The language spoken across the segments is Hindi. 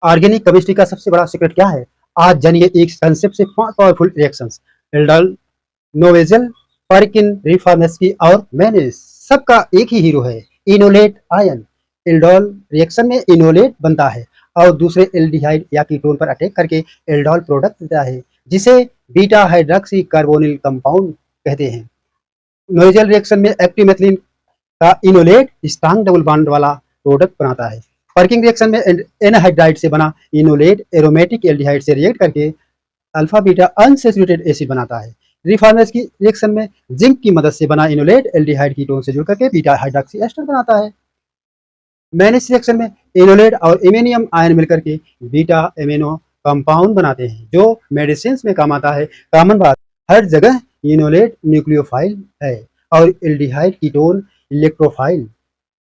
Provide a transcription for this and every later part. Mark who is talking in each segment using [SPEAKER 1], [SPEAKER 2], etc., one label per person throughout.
[SPEAKER 1] ऑर्गेनिक केमिस्ट्री का सबसे बड़ा सीक्रेट क्या है? आज जानिए एक कंसेप्ट से 5 पावरफुल रिएक्शंस। एल्डल, नोवेजल, पर्किन, रिफॉर्मेस्की और मैंने सबका एक ही हीरो है, इनोलेट आयन। एल्डोल रिएक्शन में इनोलेट बनता है और दूसरे एल्डिहाइड या कीटोन पर अटैक करके एल्डोल प्रोडक्ट देता है, जिसे बीटा हाइड्रोक्सी कार्बोनिल कंपाउंड कहते हैं। नोवेजल रिएक्शन में एक्टिव मेथिलीन का इनोलेट स्ट्रांग डबल बॉन्ड वाला प्रोडक्ट बनाता है। वर्किंग रिएक्शन में एनहाइड्राइड से बना इनोलेट एरोमेटिक एल्डिहाइड से रिएक्ट करके अल्फा बीटा अनसैचुरेटेड एसिड बनाता है। रिफॉर्मेस की रिएक्शन में जिंक की मदद से बना इनोलेट एल्डिहाइड कीटोन से जुड़ करके बीटा हाइड्रोक्सी एस्टर बनाता है। मैंने रिएक्शन में इनोलेट और इमेनियम आयन मिलकर के बीटा एमिनो कंपाउंड बनाते हैं, जो मेडिसिन में काम आता है। कॉमन बात, हर जगह इनोलेट न्यूक्लियोफाइल है और aldehyde ketone electrophile.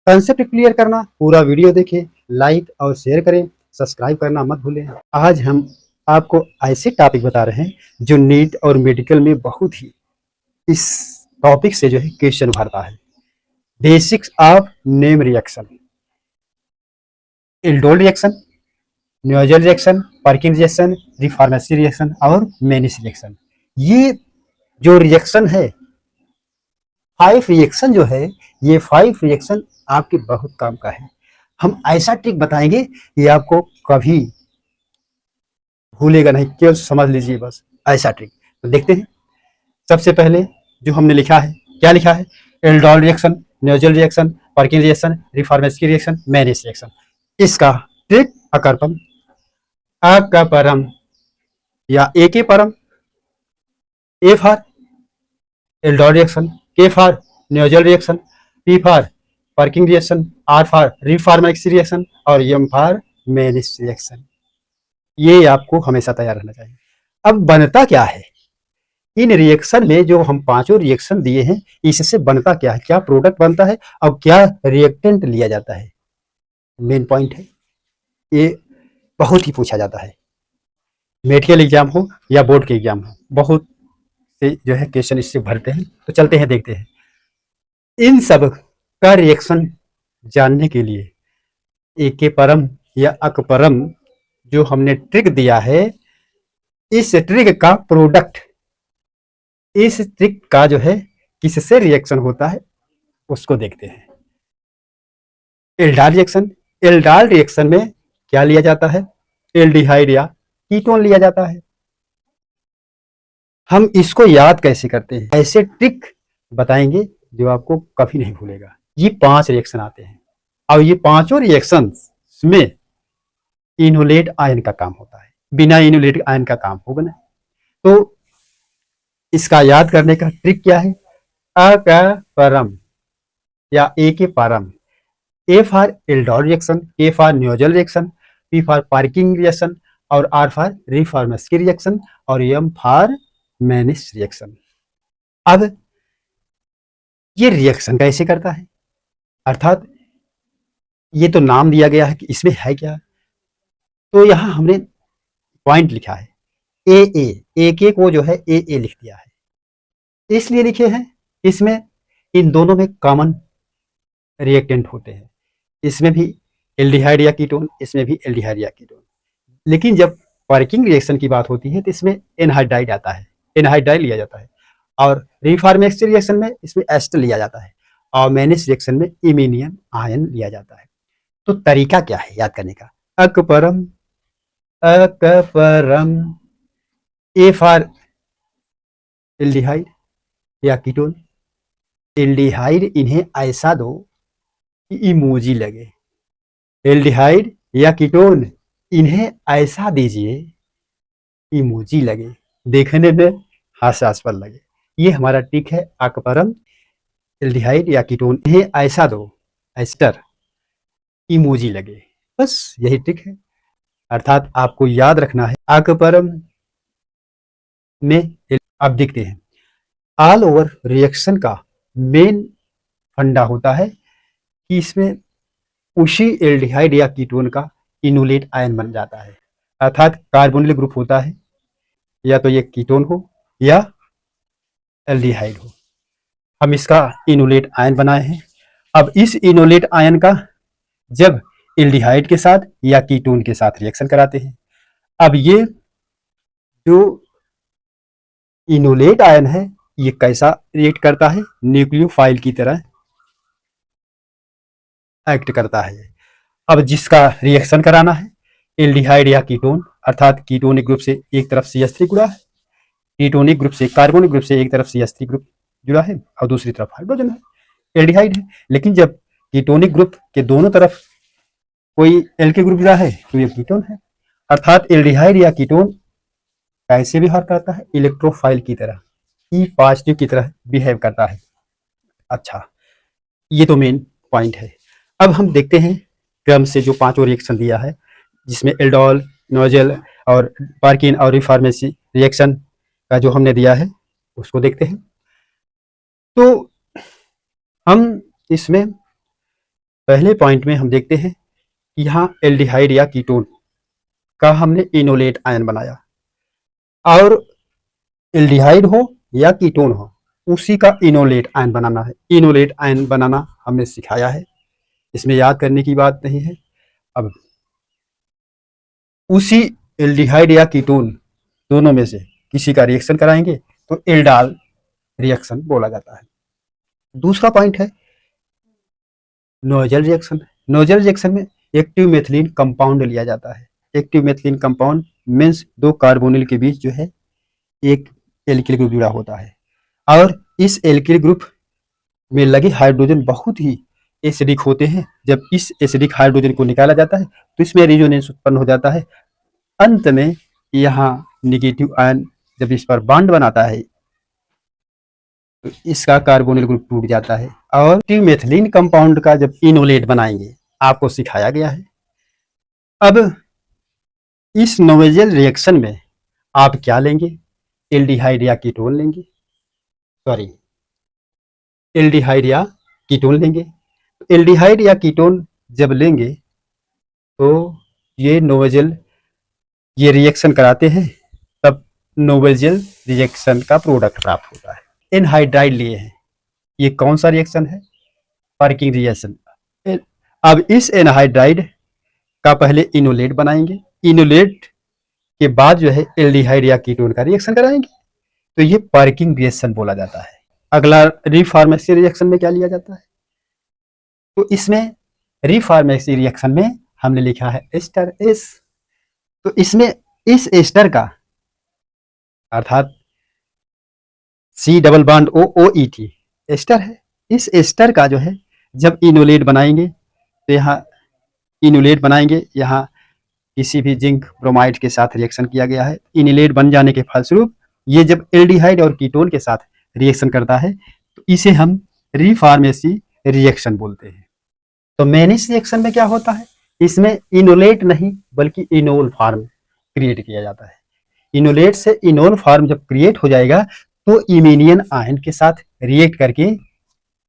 [SPEAKER 1] Concept clear करना, पूरा वीडियो देखें, लाइक और शेयर करें, सब्सक्राइब करना मत भूलें। आज हम आपको ऐसे टॉपिक बता रहे हैं जो नीट और मेडिकल में बहुत ही इस टॉपिक से जो है क्वेश्चन भरता है। Basics of name reaction, aldol reaction, Knoevenagel reaction, Perkin reaction, Reformatsky reaction और मैनिस रिएक्शन। ये जो रिएक्शन है, 5 रिएक्शन जो है, ये 5 रिएक्शन आपके बहुत काम का है। हम ऐसा ट्रिक बताएंगे कि आपको कभी भूलेगा नहीं, केवल समझ लीजिए बस, ऐसा ट्रिक। तो देखते हैं। सबसे पहले जो हमने लिखा है, क्या लिखा है? Aldol reaction, Knoevenagel reaction, Perkin reaction, Reformatsky reaction, Mannich reaction. इसका ट्रिक अकरपम, अ का परम या ए के परम, A for aldol reaction, K for Knoevenagel reaction, P for Perkin reaction, R for Reformatsky reaction और एम फॉर मैनिस रिएक्शन। ये आपको हमेशा तैयार रहना चाहिए। अब बनता क्या है इन रिएक्शन में? जो हम पांचों रिएक्शन दिए हैं, इससे बनता क्या है, क्या प्रोडक्ट बनता है और क्या रिएक्टेंट लिया जाता है, मेन पॉइंट है। ये बहुत ही पूछा जाता है, मेडिकल एग्जाम हो या बोर्ड के एग्जाम हो, बहुत से जो है क्वेश्चन इससे भरते हैं। तो चलते हैं, देखते हैं। इन सब का रिएक्शन जानने के लिए एके परम या अकपरम जो हमने ट्रिक दिया है, इस ट्रिक का प्रोडक्ट, इस ट्रिक का जो है किससे रिएक्शन होता है उसको देखते हैं। एल्डाल रिएक्शन, एल्डाल रिएक्शन में क्या लिया जाता है? एल्डिहाइड या कीटोन लिया जाता है। हम इसको याद कैसे करते हैं? ऐसे ट्रिक बताएंगे जो आपको कभी नहीं भूलेगा। ये 5 रिएक्शन आते हैं और ये पांचों रिएक्शन में इनोलेट आयन का काम होता है, बिना इनोलेट आयन का काम होगा ना। तो इसका याद करने का ट्रिक क्या है? अ का परम या ए के परम, A for aldol reaction, K for Knoevenagel reaction, P for Perkin reaction और आर फॉर रिफॉर्मेसी रिएक्शन और एम फॉर मैनिस रिएक्शन। अब ये रिएक्शन कैसे करता है, अर्थात ये तो नाम दिया गया है कि इसमें है क्या। तो यहां हमने पॉइंट लिखा है ए के को जो है ए लिख दिया है, इसलिए लिखे हैं इसमें इन दोनों में कॉमन रिएक्टेंट होते हैं। इसमें भी एल्डिहाइड या कीटोन, इसमें भी एल्डिहाइड या कीटोन। लेकिन जब वर्किंग रिएक्शन की बात होती है तो इसमें एनहाइड्राइड आता है, एनहाइड्राइड लिया जाता है। और रिफॉर्मेसी रिएक्शन में इसमें एस्टर लिया जाता है और मैनिस रिएक्शन में इमेनियम आयन लिया जाता है। तो तरीका क्या है याद करने का? अकपरम, अकपरम, ए फॉर एल्डिहाइड या कीटोन। एल्डिहाइड इन्हें ऐसा दो कि इमोजी लगे, एल्डिहाइड या कीटोन इन्हें ऐसा दीजिए इमोजी लगे, देखने में हास्यास्पद लगे। ये हमारा ट्रिक है। अकपरम, एल्डिहाइड या कीटोन इन्हें ऐसा दो, एस्टर, इमोजी लगे, बस यही ट्रिक है। अर्थात आपको याद रखना है अकपरम में। अब देखते हैं, ऑल ओवर रिएक्शन का मेन फंडा होता है कि इसमें उसी एल्डिहाइड या कीटोन का इनोलेट आयन बन जाता है, अर्थात कार्बोनिल ग्रुप होता है, या तो ये कीटोन हो या एल्डिहाइड हो। हम इसका इनोलेट आयन बनाए हैं। अब इस इनोलेट आयन का जब एल्डिहाइड के साथ या कीटोन के साथ रिएक्शन कराते हैं। अब ये जो इनोलेट आयन है ये कैसा रिएक्ट करता है, न्यूक्लियोफाइल की तरह एक्ट करता है। अब जिसका रिएक्शन कराना है एल्डिहाइड या कीटोन, अर्थात कीटोनिक ग्रुप से एक तरफ CH3 जुड़ा है, कीटोनिक ग्रुप से कार्बोनिक ग्रुप से एक तरफ CH3 ग्रुप जुड़ा है और दूसरी तरफ हाइड्रोजन है, एल्डिहाइड है। लेकिन जब कीटोनिक ग्रुप के दोनों तरफ कोई एल्किल ग्रुप जुड़ा है तो ये कीटोन है। अर्थात एल्डिहाइड या कीटोन कैसे व्यवहार करता है, इलेक्ट्रोफाइल की तरह, ई पॉजिटिव की तरह बिहेव करता है। अच्छा, ये तो मेन पॉइंट है। अब हम देखते हैं क्रम से जो पांचों रिएक्शन दिया है, जिसमें एल्डोल, नोजल और पार्किन और रिफॉर्मेसी रिएक्शन का जो हमने दिया है उसको देखते हैं। तो हम इसमें पहले पॉइंट में हम देखते हैं कि यहाँ एल्डिहाइड या कीटोन का हमने इनोलेट आयन बनाया, और एल्डिहाइड हो या कीटोन हो उसी का इनोलेट आयन बनाना है। इनोलेट आयन बनाना हमने सिखाया है, इसमें याद करने की बात नहीं है। अब उसी एल्डिहाइड या कीटोन दोनों में से किसी का रिएक्शन कराएंगे तो एल्डाल रिएक्शन बोला जाता है। दूसरा पॉइंट है नोजल रिएक्शन। नोजल रिएक्शन में एक्टिव मेथिलीन कंपाउंड लिया जाता है। एक्टिव मेथिलीन कंपाउंड मीन्स दो कार्बोनिल के बीच जो है एक एल्किल ग्रुप जुड़ा होता है, और इस एल्किल ग्रुप में लगे हाइड्रोजन बहुत ही एसिडिक होते हैं। जब इस एसिडिक हाइड्रोजन को निकाला जाता है तो इसमें रेजोनेंस उत्पन्न हो जाता है। अंत में यहाँ निगेटिव आयन जब इस पर बॉन्ड बनाता है तो इसका कार्बोनिल ग्रुप टूट जाता है, और मेथिलीन कंपाउंड का जब इनोलेट बनाएंगे आपको सिखाया गया है। अब इस नोवेजल रिएक्शन में आप क्या लेंगे, एल्डिहाइड या कीटोन लेंगे, एल्डिहाइड या कीटोन लेंगे। एल्डिहाइड या कीटोन जब लेंगे तो ये नोवेजल ये रिएक्शन कराते हैं, तब नोवेजल रिएक्शन का प्रोडक्ट प्राप्त होता है। एनहाइड्राइड लिए हैं, ये कौन सा रिएक्शन है, पार्किंग रिएक्शन। अब इस एनहाइड्राइड का पहले इनोलेट बनाएंगे, इनोलेट के बाद जो है एल्डिहाइड या कीटोन का रिएक्शन कराएंगे तो ये पार्किंग रिएक्शन बोला जाता है। अगला रिफॉर्मेसी रिएक्शन में क्या लिया जाता है, तो इसमें रिफॉर्मेसी रिएक्शन में हमने लिखा है एस्टर एस। तो इसमें इस एस्टर का अर्थात C double bond OOET ester है। इस एस्टर का जो है जब इनोलेट बनाएंगे तो यहाँ इनोलेट बनाएंगे, यहाँ किसी भी जिंक ब्रोमाइड के साथ रिएक्शन किया गया है। इनोलेट बन जाने के फलस्वरूप ये जब एल्डिहाइड और कीटोन के साथ रिएक्शन करता है तो इसे हम रिफॉर्मेसी रिएक्शन बोलते हैं। तो मेनिस रिएक्शन में क्या होता है, इसमें इनोलेट नहीं बल्कि इनोल फॉर्म क्रिएट किया जाता है। इनोलेट से इनोल फॉर्म जब क्रिएट हो जाएगा तो इमीनियन आयन के साथ रिएक्ट करके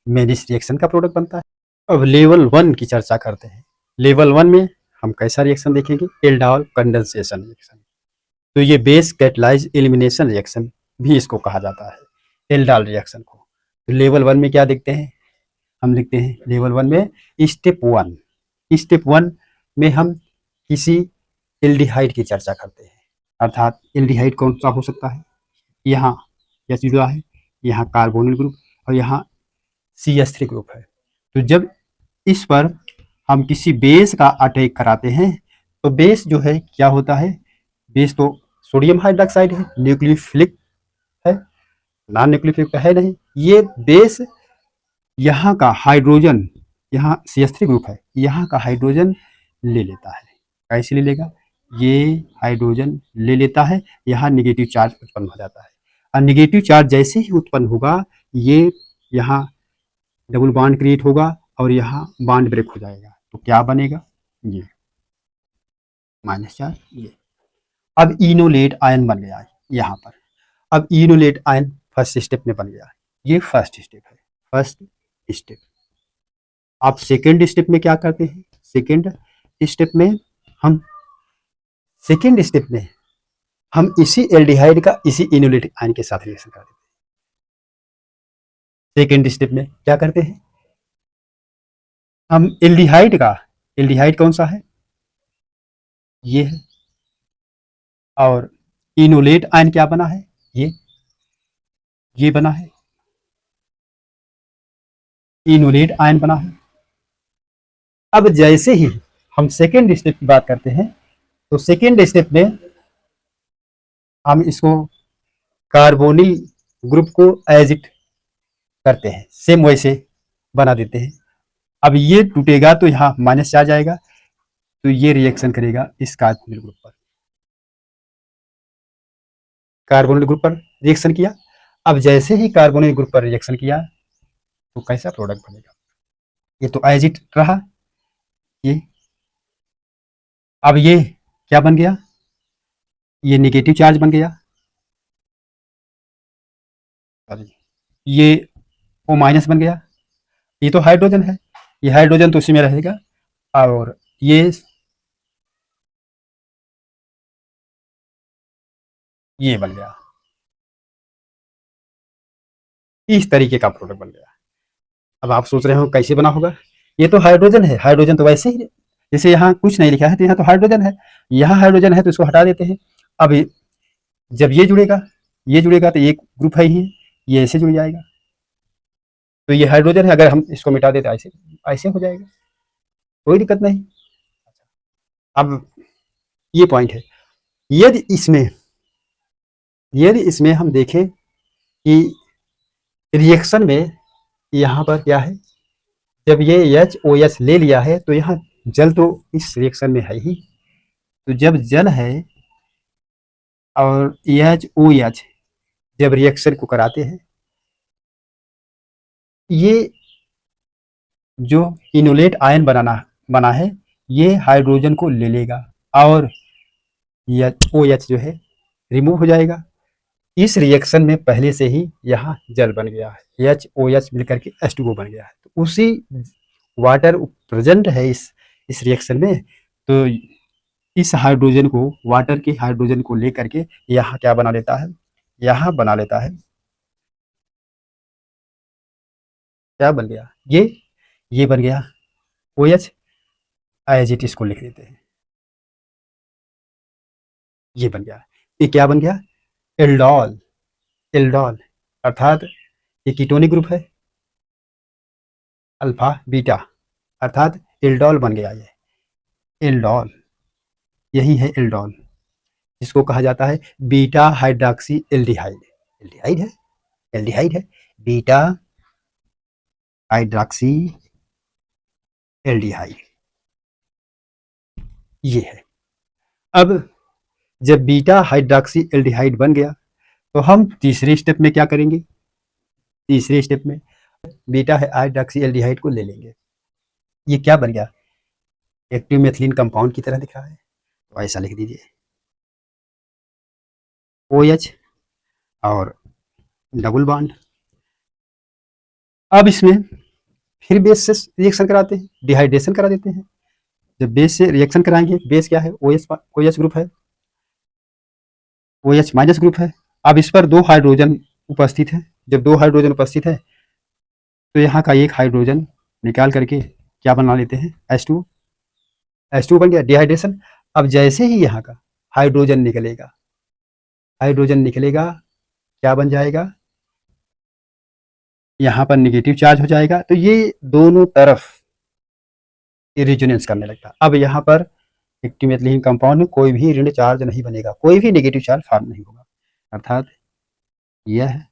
[SPEAKER 1] मेनिस रिएक्शन का प्रोडक्ट बनता है। अब लेवल 1 की चर्चा करते हैं। लेवल 1 में हम कैसा रिएक्शन देखेंगे, एल्डाल कंडेंसेशन रिएक्शन। तो ये बेस कैटलाइज एलिमिनेशन रिएक्शन भी इसको कहा जाता है, एल्डाल रिएक्शन को। तो लेवल 1 में क्या देखते हैं, हम लिखते हैं लेवल 1 में स्टेप 1। स्टेप 1 में हम किसी एल्डिहाइड की चर्चा करते हैं, अर्थात एल्डिहाइड कौन सा हो सकता है, यहाँ यह जुड़ा है, यहाँ कार्बोनिल ग्रुप और यहाँ CH3 ग्रुप है। तो जब इस पर हम किसी बेस का अटैक कराते हैं तो बेस जो है क्या होता है, बेस तो सोडियम हाइड्रोक्साइड है, न्यूक्लियोफिलिक है, नॉन न्यूक्लियोफिलिक है नहीं। ये बेस यहाँ का हाइड्रोजन, यहाँ CH3 ग्रुप है, यहाँ का हाइड्रोजन ले लेता है। कैसे ले लेगा, ये हाइड्रोजन ले लेता है, यहाँ निगेटिव चार्ज उत्पन्न हो जाता है, और निगेटिव चार्ज जैसे ही उत्पन्न होगा ये यहाँ डबल बॉन्ड क्रिएट होगा और यहाँ बॉन्ड ब्रेक हो जाएगा। तो क्या बनेगा, ये माइनस चार्ज, ये अब इनोलेट आयन बन गया है यहाँ पर। अब इनोलेट आयन फर्स्ट स्टेप में बन गया है, ये फर्स्ट स्टेप है, फर्स्ट स्टेप। आप सेकेंड स्टेप में क्या करते हैं, सेकेंड स्टेप में हम इसी एल्डिहाइड का इसी इनोलेट आयन के साथ रिएक्शन कर देते हैं। सेकेंड स्टेप में क्या करते हैं, हम एल्डिहाइड का एल्डिहाइड कौन सा है, ये है। और इनोलेट आयन क्या बना है, ये बना है, इनोलेट आयन बना है। अब जैसे ही हम सेकेंड स्टेप की बात करते हैं, तो सेकेंड स्टेप में हम इसको कार्बोनिल ग्रुप को एज इट करते हैं, सेम वैसे बना देते हैं। अब ये टूटेगा तो यहाँ माइनस आ जाएगा, तो ये रिएक्शन करेगा इस कार्बोनिल ग्रुप पर, कार्बोनिल ग्रुप पर रिएक्शन किया। अब जैसे ही कार्बोनिल ग्रुप पर रिएक्शन किया तो कैसा प्रोडक्ट बनेगा, ये तो एज इट रहा ये। अब ये क्या बन गया, ये नेगेटिव चार्ज बन गया, ये ओ माइनस बन गया, ये तो हाइड्रोजन है, ये हाइड्रोजन तो उसी में रहेगा। और ये बन गया, इस तरीके का प्रोडक्ट बन गया। अब आप सोच रहे हो कैसे बना होगा, ये तो हाइड्रोजन है, हाइड्रोजन तो वैसे ही, जैसे यहाँ कुछ नहीं लिखा है तो यहाँ तो हाइड्रोजन है, यहाँ हाइड्रोजन है तो इसको हटा देते हैं। अब जब ये जुड़ेगा तो एक ग्रुप है ही, ये ऐसे जुड़ जाएगा, तो ये हाइड्रोजन है, अगर हम इसको मिटा देते ऐसे ऐसे हो जाएगा, कोई दिक्कत नहीं। अब ये पॉइंट है, यदि इसमें हम देखें कि रिएक्शन में यहाँ पर क्या है, जब ये HOH ले लिया है तो यहाँ जल तो इस रिएक्शन में है ही, तो जब जल है और HOH जब रिएक्शन को कराते हैं, ये जो इनोलेट आयन बना है, ये हाइड्रोजन को ले लेगा और OH जो है रिमूव हो जाएगा। इस रिएक्शन में पहले से ही यहाँ जल बन गया है, HOH मिलकर के H2O बन गया है, तो उसी वाटर प्रेजेंट है इस रिएक्शन में, तो इस हाइड्रोजन को, वाटर के हाइड्रोजन को लेकर के यहाँ क्या बना लेता है, यहाँ बना लेता है, क्या बन गया, ये बन गया OH, एज इट इसको लिख देते हैं, ये बन गया। ये क्या बन गया, एल्डोल, एल्डोल अर्थात ये कीटोनिक ग्रुप है, अल्फा बीटा, अर्थात एल्डोल बन गया ये, एल्डोल, यही है एल्डोल, जिसको कहा जाता है बीटा हाइड्रॉक्सी एल्डिहाइड, एल्डिहाइड है, एल्डिहाइड है, बीटा हाइड्रॉक्सी एल्डिहाइड, ये है। अब जब बीटा हाइड्रॉक्सी एल्डिहाइड बन गया तो हम तीसरे स्टेप में क्या करेंगे, तीसरे स्टेप में बीटा हाइड्रॉक्सी एल्डिहाइड को ले लेंगे, ये क्या बन गया, एक्टिव मेथिलीन कंपाउंड की तरह दिख रहा है, तो ऐसा लिख दीजिए OH और डबल बॉन्ड। अब इसमें फिर बेस से रिएक्शन कराते हैं, डिहाइड्रेशन करा देते हैं। जब बेस से रिएक्शन कराएंगे, बेस क्या है, OH ग्रुप है, OH माइनस ग्रुप है। अब इस पर दो हाइड्रोजन उपस्थित है, जब दो हाइड्रोजन उपस्थित है तो यहाँ का एक हाइड्रोजन निकाल करके क्या बना लेते हैं, H2 बन गया, डिहाइड्रेशन। अब जैसे ही यहाँ का हाइड्रोजन निकलेगा, क्या बन जाएगा, यहाँ पर नेगेटिव चार्ज हो जाएगा, तो ये दोनों तरफ रेजोनेंस करने लगता है। अब यहाँ पर एक्टिव मेथिलीन कंपाउंड में कोई भी ऋण चार्ज नहीं बनेगा, कोई भी नेगेटिव चार्ज फॉर्म नहीं होगा, अर्थात यह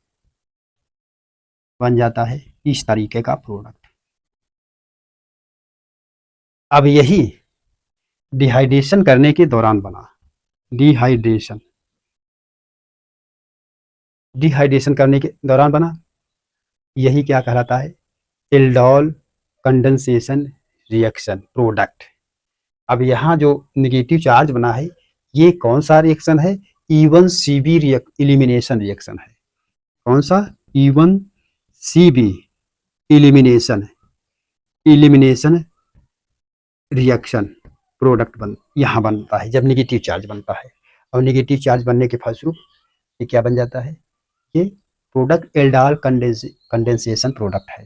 [SPEAKER 1] बन जाता है इस तरीके का प्रोडक्ट। अब यही डिहाइड्रेशन करने के दौरान बना, डिहाइड्रेशन करने के दौरान बना, यही क्या कहलाता है, एल्डोल कंडेंसेशन रिएक्शन प्रोडक्ट। अब यहाँ जो नेगेटिव चार्ज बना है, ये कौन सा रिएक्शन है, E1CB इलिमिनेशन रिएक्शन है, कौन सा, E1CB इलिमिनेशन रिएक्शन प्रोडक्ट यहाँ बनता है जब नेगेटिव चार्ज बनता है, और नेगेटिव चार्ज बनने के फलस्वरूप ये क्या बन जाता है, ये प्रोडक्ट एल्डोल कंडेंसेशन प्रोडक्ट है,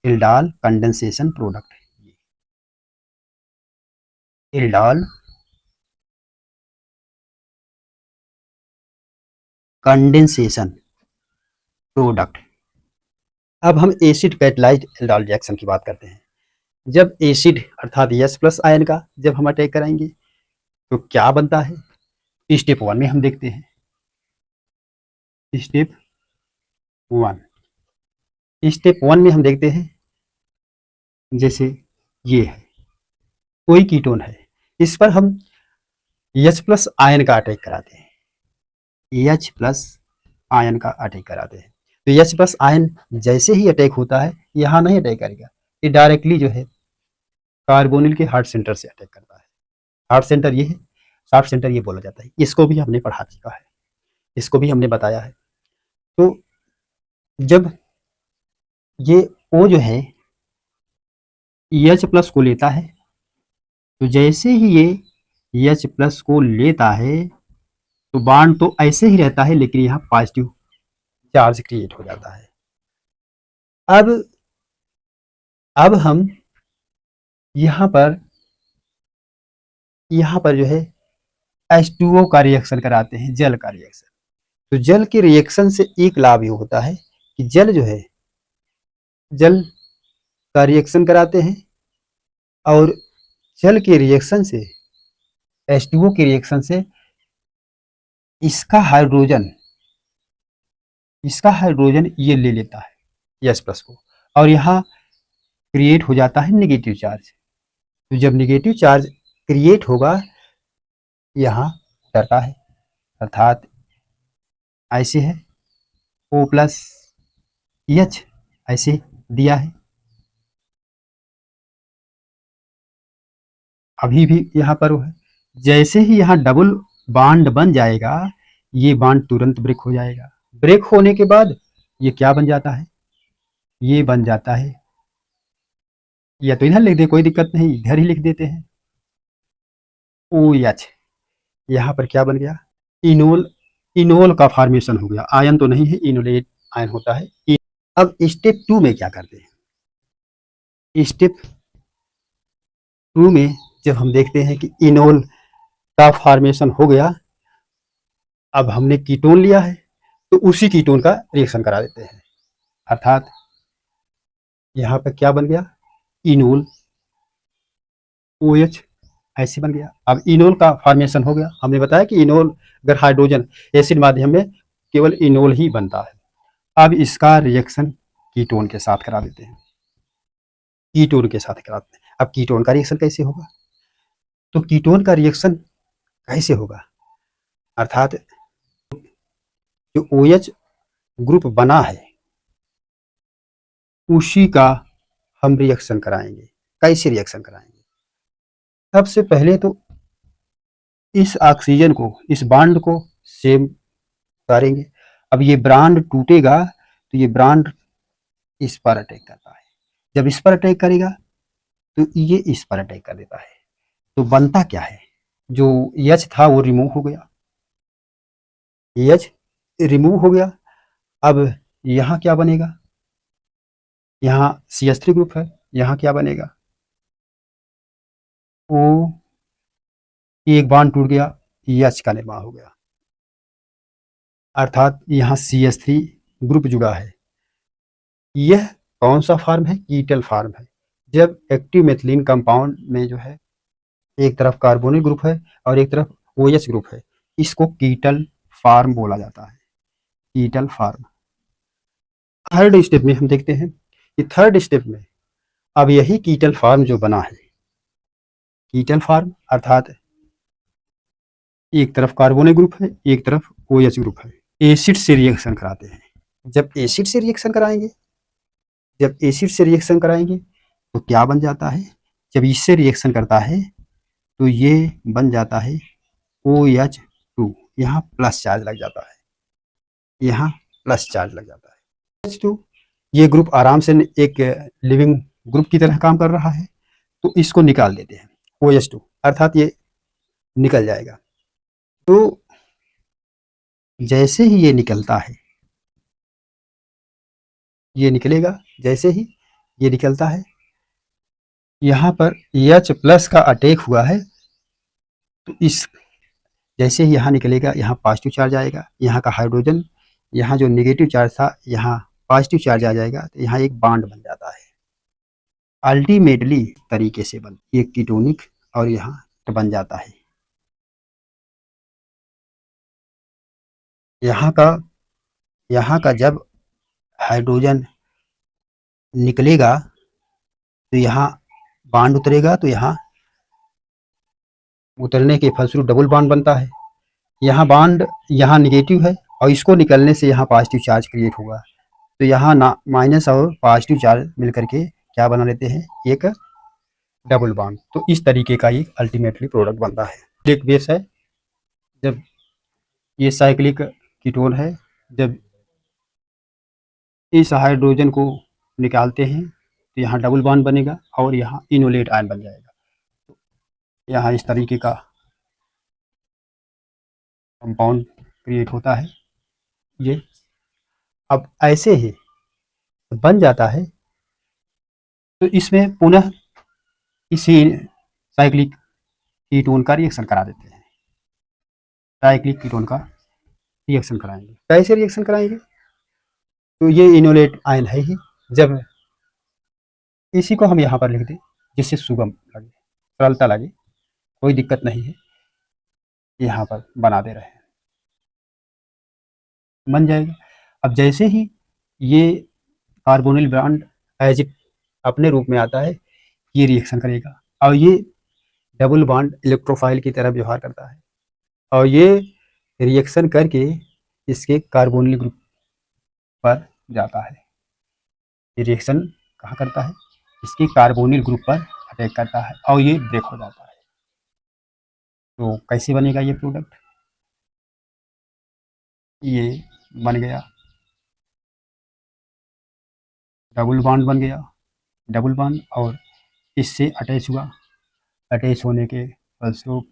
[SPEAKER 1] aldol condensation product. Aldol condensation product. अब हम एसिड कैटालाइज्ड एल्डोल रिएक्शन की बात करते हैं। जब एसिड अर्थात H प्लस आयन का जब हम अटैक कराएंगे तो क्या बनता है, स्टेप 1 में हम देखते हैं। स्टेप 1 स्टेप 1 में हम देखते हैं, जैसे ये है कोई कीटोन है, इस पर हम H प्लस आयन का अटैक कराते हैं। H प्लस आयन का अटैक कराते हैं तो H प्लस आयन जैसे ही अटैक होता है, यहाँ नहीं अटैक करेगा, ये डायरेक्टली जो है कार्बोनिल के हार्ट सेंटर से अटैक करता है। हार्ट सेंटर ये है, शार्ट सेंटर ये बोला जाता है। इसको भी हमने पढ़ा चुका है, इसको भी हमने बताया है। तो जब ये O जो है H प्लस को लेता है, तो जैसे ही ये H प्लस को लेता है तो बॉन्ड तो ऐसे ही रहता है, लेकिन यहाँ पॉजिटिव चार्ज क्रिएट हो जाता है। अब हम यहाँ पर जो है H2O का रिएक्शन कराते हैं, जल का रिएक्शन। तो जल के रिएक्शन से एक लाभ ये होता है कि जल जो है, जल का रिएक्शन कराते हैं और जल के रिएक्शन से H2O के रिएक्शन से इसका हाइड्रोजन ये ले लेता है H प्लस को, और यहाँ क्रिएट हो जाता है नेगेटिव चार्ज। तो जब नेगेटिव चार्ज क्रिएट होगा, यहाँ डरता है, अर्थात ऐसे है O प्लस H ऐसे दिया है। अभी भी यहाँ पर वो है, जैसे ही यहाँ डबल बॉन्ड बन जाएगा, ये बॉन्ड तुरंत ब्रेक हो जाएगा। ब्रेक होने के बाद ये क्या बन जाता है, ये बन जाता है, या तो इधर लिख दे कोई दिक्कत नहीं, इधर ही लिख देते हैं OH। यहाँ पर क्या बन गया, इनोल का फॉर्मेशन हो गया। आयन तो नहीं है, इनोलेट आयन होता है। अब स्टेप 2 में क्या करते हैं, स्टेप 2 में जब हम देखते हैं कि इनोल का फॉर्मेशन हो गया, अब हमने कीटोन लिया है तो उसी कीटोन का रिएक्शन करा देते हैं, अर्थात यहाँ पर क्या बन गया, इनोल OH ऐसे बन गया। अब इनोल का फॉर्मेशन हो गया, हमने बताया कि इनोल अगर हाइड्रोजन एसिड माध्यम में केवल इनोल ही बनता है। अब इसका रिएक्शन कीटोन के साथ करा देते हैं, कीटोन के साथ कराते हैं। अब कीटोन का रिएक्शन कैसे होगा, तो कीटोन का रिएक्शन कैसे होगा, अर्थात जो OH ग्रुप बना है उसी का हम रिएक्शन कराएंगे। कैसे रिएक्शन कराएंगे, सबसे पहले तो इस ऑक्सीजन को, इस बॉन्ड को सेम करेंगे। अब ये बॉन्ड टूटेगा तो ये बॉन्ड इस पर अटैक करता है, जब इस पर अटैक करेगा तो ये इस पर अटैक कर देता है। तो बनता क्या है, जो H था वो रिमूव हो गया, H रिमूव हो गया। अब यहाँ क्या बनेगा, यहाँ CH3 ग्रुप है, यहाँ क्या बनेगा, O, एक बॉन्ड टूट गया, H का निर्माण हो गया, अर्थात यहाँ CH3 ग्रुप जुड़ा है। यह कौन सा फार्म है, कीटल फार्म है। जब एक्टिव मेथिलीन कंपाउंड में जो है एक तरफ कार्बोनिल ग्रुप है और एक तरफ OH ग्रुप है, इसको कीटल फार्म बोला जाता है, कीटल फार्म। थर्ड स्टेप में हम देखते हैं कि थर्ड स्टेप में अब यही कीटल फार्म जो बना है, कीटल फार्म अर्थात एक तरफ कार्बोनिल ग्रुप है, एक तरफ OH ग्रुप है, एसिड से रिएक्शन कराते हैं। जब एसिड से रिएक्शन कराएंगे, जब एसिड से रिएक्शन कराएंगे तो क्या बन जाता है, जब इससे रिएक्शन करता है तो ये बन जाता है OH2, यहाँ प्लस चार्ज लग जाता है, यहाँ प्लस चार्ज लग जाता है। OH2 ये ग्रुप आराम से एक लिविंग ग्रुप की तरह काम कर रहा है, तो इसको निकाल देते हैं OH2, अर्थात ये निकल जाएगा। तो जैसे ही ये निकलता है, ये निकलेगा, जैसे ही ये निकलता है, यहाँ पर H प्लस का अटैक हुआ है तो इस जैसे ही यहाँ निकलेगा, यहाँ पॉजिटिव चार्ज आएगा, यहाँ का हाइड्रोजन, यहाँ जो नेगेटिव चार्ज था यहाँ पॉजिटिव चार्ज आ जाएगा, तो यहाँ एक बॉन्ड बन जाता है। अल्टीमेटली तरीके से ये कीटोनिक और यहाँ बन जाता है। यहाँ का जब हाइड्रोजन निकलेगा तो यहाँ बॉन्ड उतरेगा, तो यहाँ उतरने के फलस्वरूप डबल बॉन्ड बनता है। यहाँ बॉन्ड यहाँ नेगेटिव है और इसको निकलने से यहाँ पॉजिटिव चार्ज क्रिएट होगा, तो यहाँ ना माइनस और पॉजिटिव चार्ज मिलकर के क्या बना लेते हैं, एक डबल बॉन्ड। तो इस तरीके का एक अल्टीमेटली प्रोडक्ट बनता है। एक बेस है, जब ये साइक्लिक कीटोन है, जब इस हाइड्रोजन को निकालते हैं तो यहाँ डबल बॉन्ड बनेगा और यहाँ इनोलेट आयन बन जाएगा। यहाँ इस तरीके का कंपाउंड क्रिएट होता है। ये अब ऐसे ही बन जाता है, तो इसमें पुनः इसी साइक्लिक कीटोन का रिएक्शन करा देते हैं। साइक्लिक कीटोन का रिएक्शन कराएंगे। कैसे रिएक्शन कराएंगे, तो ये इनोलेट आयन है ही, जब इसी को हम यहाँ पर लिख दें जिससे सुगम लगे, सरलता लगे, कोई दिक्कत नहीं है, यहाँ पर बना दे रहे हैं, बन जाएगा। अब जैसे ही ये कार्बोनिल बॉन्ड एज इट अपने रूप में आता है, ये रिएक्शन करेगा और ये डबल बॉन्ड इलेक्ट्रोफाइल की तरह व्यवहार करता है और ये रिएक्शन करके इसके कार्बोनिल ग्रुप पर जाता है। ये रिएक्शन कहाँ करता है, इसके कार्बोनिल ग्रुप पर अटैक करता है और ये ब्रेक हो जाता है। तो कैसे बनेगा ये प्रोडक्ट, ये बन गया डबल बॉन्ड, बन गया डबल बॉन्ड और इससे अटैच हुआ, अटैच होने के फलस्वरूप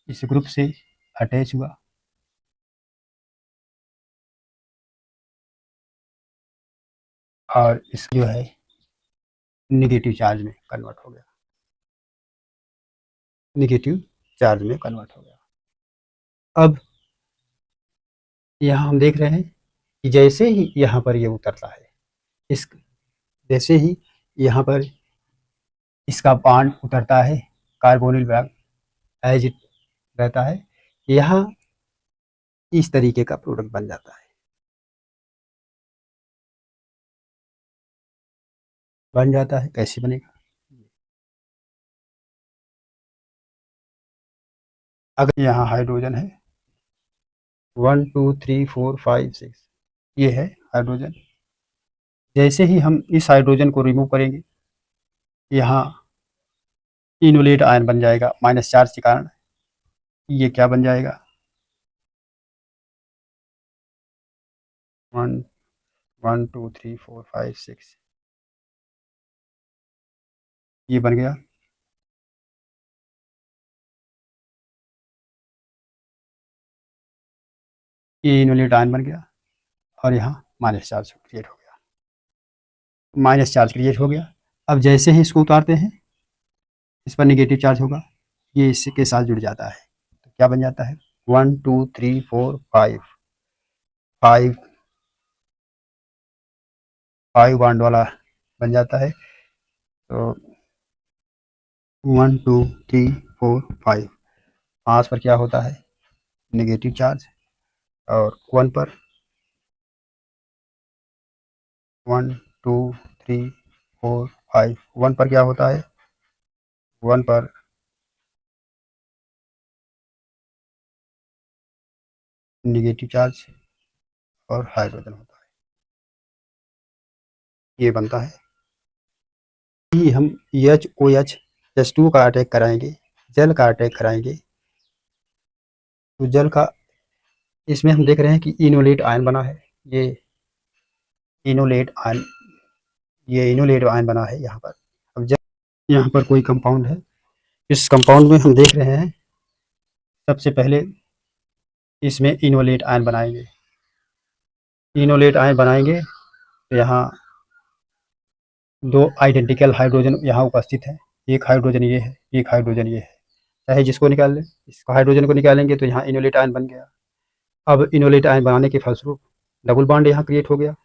[SPEAKER 1] इस ग्रुप से अटैच हुआ और इस जो है नेगेटिव चार्ज में कन्वर्ट हो गया, नेगेटिव चार्ज में कन्वर्ट हो गया। अब यहाँ हम देख रहे हैं कि जैसे ही यहाँ पर ये उतरता है, इस जैसे ही यहाँ पर इसका बॉन्ड उतरता है, कार्बोनिल बॉन्ड एज इट रहता है, यहाँ इस तरीके का प्रोडक्ट बन जाता है। बन जाता है, कैसे बनेगा, अगर यहाँ हाइड्रोजन है 1 2 3 4 5 6, ये है हाइड्रोजन। जैसे ही हम इस हाइड्रोजन को रिमूव करेंगे, यहाँ इनोलेट आयन बन जाएगा माइनस चार्ज के कारण। ये क्या बन जाएगा, 1 1 2 3 4 5 6, ये बन गया। ये इनोलेट आयन बन गया और यहाँ माइनस चार्ज क्रिएट हो गया, माइनस चार्ज क्रिएट हो गया। अब जैसे ही इसको उतारते हैं, इस पर नेगेटिव चार्ज होगा, ये इसके साथ जुड़ जाता है, तो क्या बन जाता है 1 2 3 4 5 5 5 बॉन्ड वाला बन जाता है। तो 1 2 3 4 5, 5 पर क्या होता है नेगेटिव चार्ज और 1 पर 1 2 3 4 5, 1 पर क्या होता है, 1 पर नेगेटिव चार्ज और हाइड्रोजन होता है, ये बनता है। ही हम OH H2 का अटैक कराएंगे, जल का अटैक कराएंगे, तो जल का इसमें हम देख रहे हैं कि इनोलेट आयन बना है, ये इनोलेट आयन, ये इनोलेट आयन बना है यहाँ पर। अब जब यहाँ पर कोई कंपाउंड है, इस कंपाउंड में हम देख रहे हैं सबसे पहले इसमें इनोलेट आयन बनाएंगे, इनोलेट आयन बनाएंगे तो यहाँ दो आइडेंटिकल हाइड्रोजन यहाँ उपस्थित है, एक हाइड्रोजन ये है, एक हाइड्रोजन ये है, चाहे जिसको निकाल लें। इसको हाइड्रोजन को निकालेंगे तो यहाँ इनोलेट आयन बन गया। अब इनोलेट आयन बनाने के फलस्वरूप डबल बॉन्ड यहाँ क्रिएट हो गया।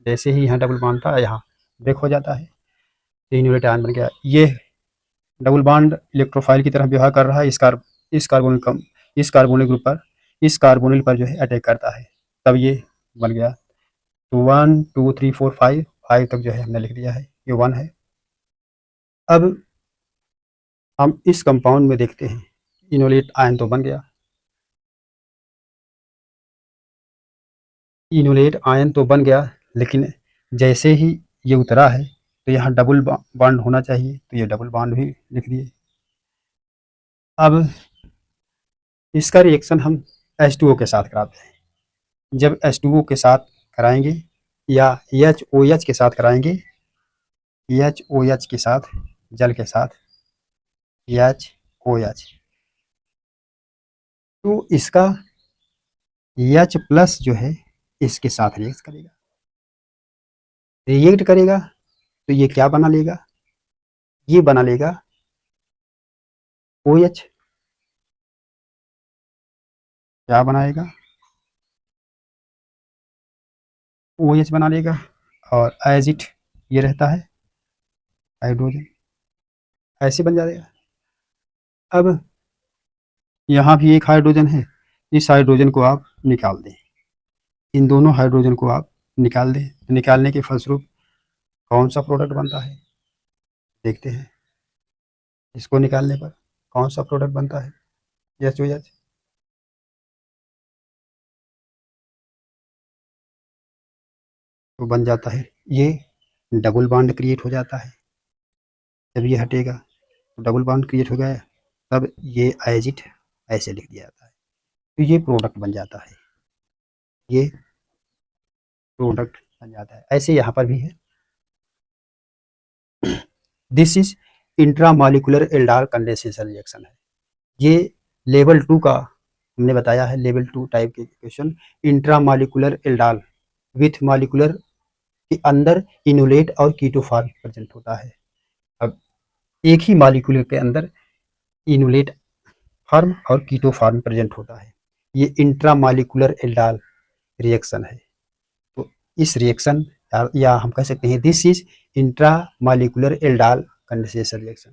[SPEAKER 1] जैसे ही यहाँ डबल बॉन्ड था यहाँ ब्रेक हो जाता है, तो इनोलेट आयन बन गया। ये डबल बॉन्ड इलेक्ट्रोफाइल की तरह व्यवहार कर रहा है इस कार्बोनिल ग्रुप पर, इस कार्बोनिल पर जो है अटैक करता है, तब ये बन गया। तो 1 2 3 4 5 तक जो है हमने लिख दिया है, ये 1 है। अब हम इस कंपाउंड में देखते हैं, इनोलेट आयन तो बन गया, इनोलेट आयन तो बन गया, लेकिन जैसे ही ये उतरा है तो यहाँ डबल बॉन्ड होना चाहिए, तो ये डबल बॉन्ड भी लिख दिए। अब इसका रिएक्शन हम H2O के साथ कराते हैं। जब H2O के साथ कराएंगे या HOH के साथ कराएंगे, HOH के साथ, जल के साथ HOH, तो इसका H प्लस जो है इसके साथ रिएक्ट करेगा तो ये क्या बना लेगा, ये बना लेगा OH। क्या बनाएगा, OH बना लेगा, और एज इट ये रहता है हाइड्रोजन, ऐसे बन जाएगा। अब यहाँ भी एक हाइड्रोजन है, इस हाइड्रोजन को आप निकाल दें, इन दोनों हाइड्रोजन को आप निकाल दें, निकालने के फलस्वरूप कौन सा प्रोडक्ट बनता है, देखते हैं। इसको निकालने पर कौन सा प्रोडक्ट बनता है, HOH। तो बन जाता है, ये डबल बॉन्ड क्रिएट हो जाता है। जब ये हटेगा तो डबल बॉन्ड क्रिएट हो गया, तब ये एज इट ऐसे लिख दिया जाता है, तो ये प्रोडक्ट बन जाता है, ये प्रोडक्ट बन जाता है। ऐसे यहाँ पर भी है, this is intramolecular aldol condensation reaction है। ये लेवल 2 का हमने बताया है, लेवल 2 टाइप के equation. Intramolecular aldol with molecular के अंदर इनोलेट और कीटो फॉर्म प्रेजेंट होता है। अब एक ही मॉलिक्यूल के अंदर इनोलेट फॉर्म और कीटो फॉर्म प्रेजेंट होता है, ये इंट्रामॉलिक्यूलर एल्डाल रिएक्शन है। तो इस रिएक्शन या हम कह सकते हैं this is intramolecular aldol condensation reaction.